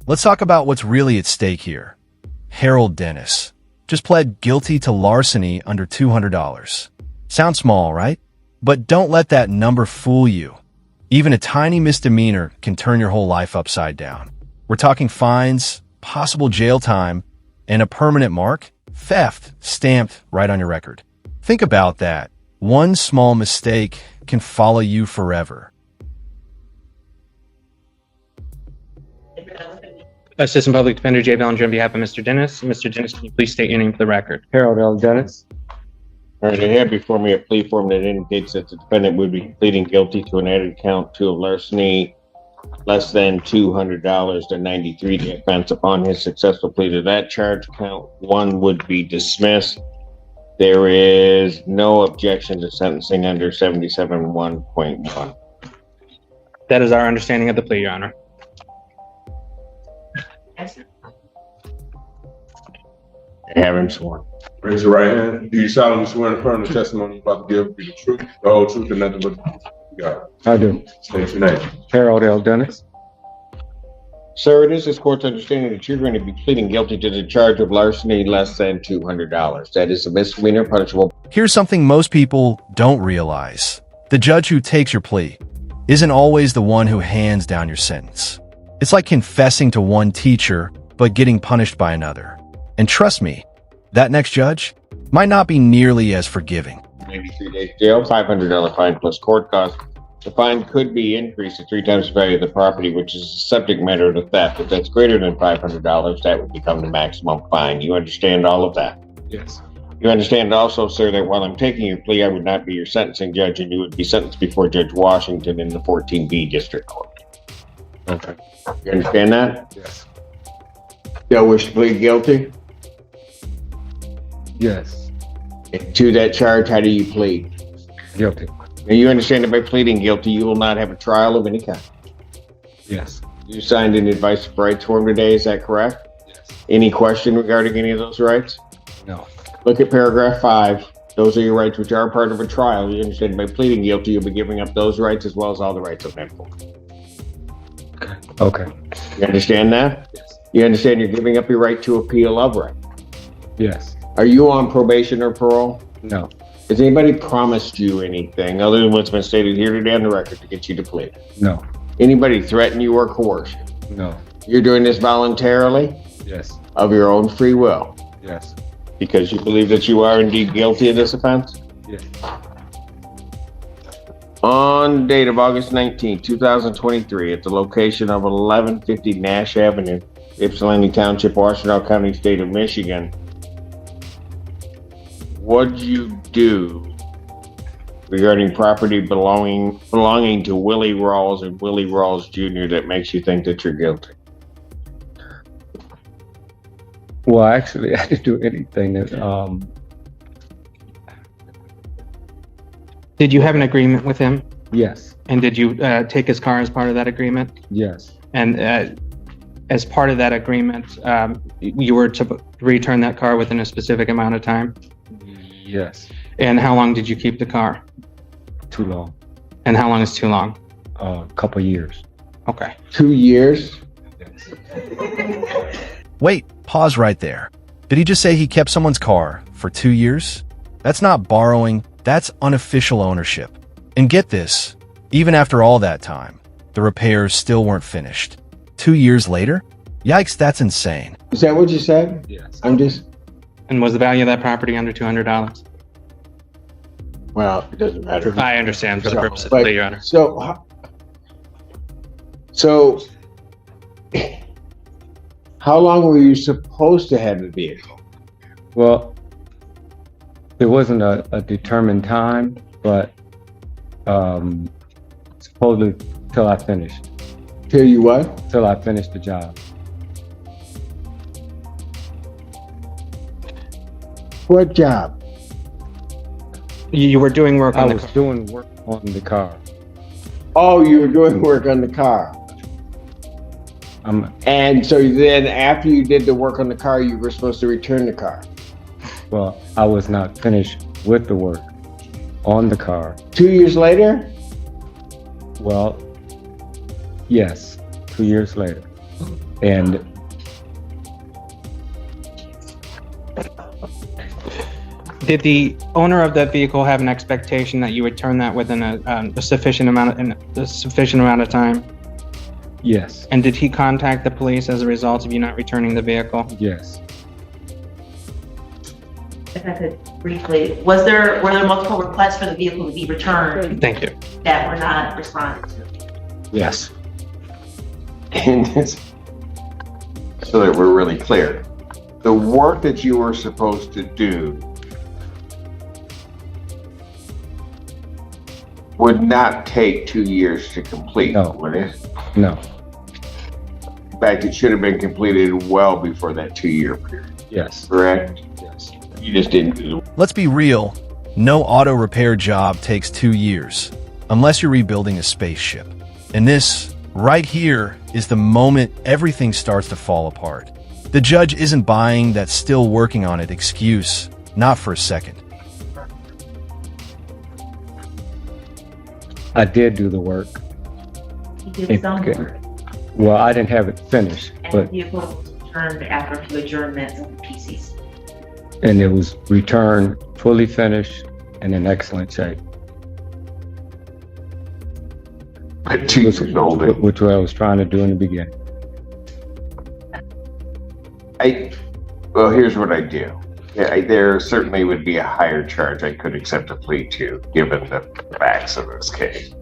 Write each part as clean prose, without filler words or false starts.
Let's talk about what's really at stake here. Harold Dennis just pled guilty to larceny under $200. Sounds small, right? But don't let that number fool you. Even a tiny misdemeanor can turn your whole life upside down. We're talking fines, possible jail time, and a permanent mark, theft, stamped right on your record. Think about that. One small mistake can follow you forever. Assistant Public Defender Jay Bellinger on behalf of Mr. Dennis. Mr. Dennis, can you please state your name for the record? Harold L. Dennis. All right, I have before me a plea form that indicates that the defendant would be pleading guilty to an added count 2 of larceny less than $200 to 93 the offense. Upon his successful plea to that charge, count 1 would be dismissed. There is no objection to sentencing under 77(1.1). That is our understanding of the plea, Your Honor. I have him sworn. Raise your right hand. Do you solemnly swear to affirm the testimony you're about to give be the truth, the whole truth, and nothing but the truth? You got it. I do. State your name. Harold L. Dennis. Sir, it is this court's understanding that you're going to be pleading guilty to the charge of larceny less than $200. That is a misdemeanor punishable. Here's something most people don't realize. The judge who takes your plea isn't always the one who hands down your sentence. It's like confessing to one teacher, but getting punished by another. And trust me, that next judge might not be nearly as forgiving. 93 days jail, $500 fine plus court costs. The fine could be increased to 3 times the value of the property, which is the subject matter of the theft. If that's greater than $500, that would become the maximum fine. You understand all of that? Yes. You understand also, sir, that while I'm taking your plea, I would not be your sentencing judge, and you would be sentenced before Judge Washington in the 14B District Court. Okay. You understand that? Yes. Still wish to plead guilty? Yes. And to that charge, how do you plead? Guilty. Now, you understand that by pleading guilty, you will not have a trial of any kind. Yes. You signed an advice of rights form today, is that correct? Yes. Any question regarding any of those rights? No. Look at paragraph 5. Those are your rights which are part of a trial. You understand by pleading guilty, you'll be giving up those rights as well as all the rights of men. Okay. You understand that? Yes. You understand you're giving up your right to appeal of right. Yes. Are you on probation or parole? No. Has anybody promised you anything other than what's been stated here today on the record to get you to plead? No. Anybody threaten you or coerce you? No. You're doing this voluntarily Yes. of your own free will Yes. because you believe that you are indeed guilty of this offense? Yes. On the date of August 19, 2023, at the location of 1150 Nash Avenue, Ypsilanti Township, Washington County, State of Michigan, what'd you do regarding property belonging to Willie Rawls and Willie Rawls Jr. that makes you think that you're guilty? Well, actually, I didn't do anything that, Did you have an agreement with him? yes. And did you take his car as part of that agreement? Yes. And as part of that agreement, you were to return that car within a specific amount of time? Yes. And how long did you keep the car? Too long. And how long is too long? Couple years. Okay. 2 years? Yes. Wait, pause right there. Did he just say he kept someone's car for 2 years? That's not borrowing, that's unofficial ownership. And get this, even after all that time, the repairs still weren't finished. 2 years later? Yikes, that's insane. Is that what you said? Yes. And was the value of that property under $200? Well, it doesn't matter. I understand for the purpose of the But- plea, Your Honor. So, how long were you supposed to have the vehicle? Well, it wasn't a determined time, but supposedly till I finished. Till you what? Till I finished the job. What job? You were doing work I on the was car. doing work on the car. Oh, you were doing work on the car. And so then after you did the work on the car, you were supposed to return the car. Well, I was not finished with the work on the car. 2 years later? Well, yes, 2 years later. And Did the owner of that vehicle have an expectation that you would turn that within a sufficient amount of time? yes, And did he contact the police as a result of you not returning the vehicle? yes, If I could briefly, were there multiple requests for the vehicle to be returned Thank you. that were not responded to? yes, And this, so that we're really clear, the work that you were supposed to do would not take 2 years to complete, No. would it? no, In fact, it should have been completed well before that 2-year period, yes, correct? yes, You just didn't do the Let's be real. No auto repair job takes 2 years, unless you're rebuilding a spaceship. And this, right here, is the moment everything starts to fall apart. The judge isn't buying that still working on it excuse, not for a second. I did do the work. He did some Okay. work, Well, I didn't have it finished, and the but, vehicle was returned after a few adjournments of the PCs. and it was returned fully finished and in excellent shape. But 2 years older. Which I was trying to do in the beginning. Well, here's what I do. Yeah, there certainly would be a higher charge I could accept a plea to, given the facts of this case.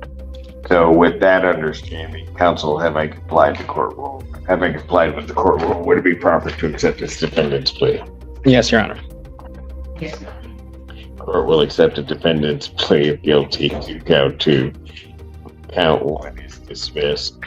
So with that understanding, counsel, have I complied with the court rule? Have I complied with the court rule? Would it be proper to accept this defendant's plea? Yes, Your Honor. Yes. Court will accept a defendant's plea of guilty to count 2. Count 1 is dismissed.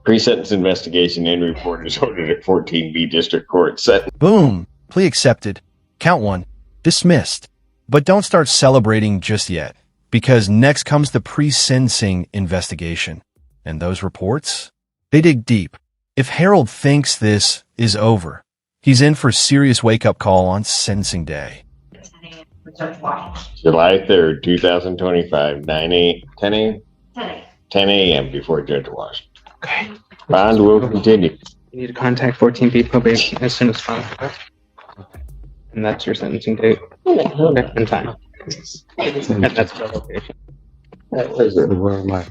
Pre-sentence investigation and report is ordered at 14B District Court. Sentence. Boom! Plea accepted. Count 1. Dismissed. But don't start celebrating just yet, because next comes the pre-sentencing investigation. And those reports? They dig deep. If Harold thinks this is over, he's in for a serious wake-up call on sentencing day. Judge Washington. July 3rd, 2025, 10 a.m. 10. 10 a.m. before Judge Washington. Okay. Bond will continue. You need to contact 14B probation as soon as possible. And that's your sentencing date. Okay. And time. And that's the location. Where am I?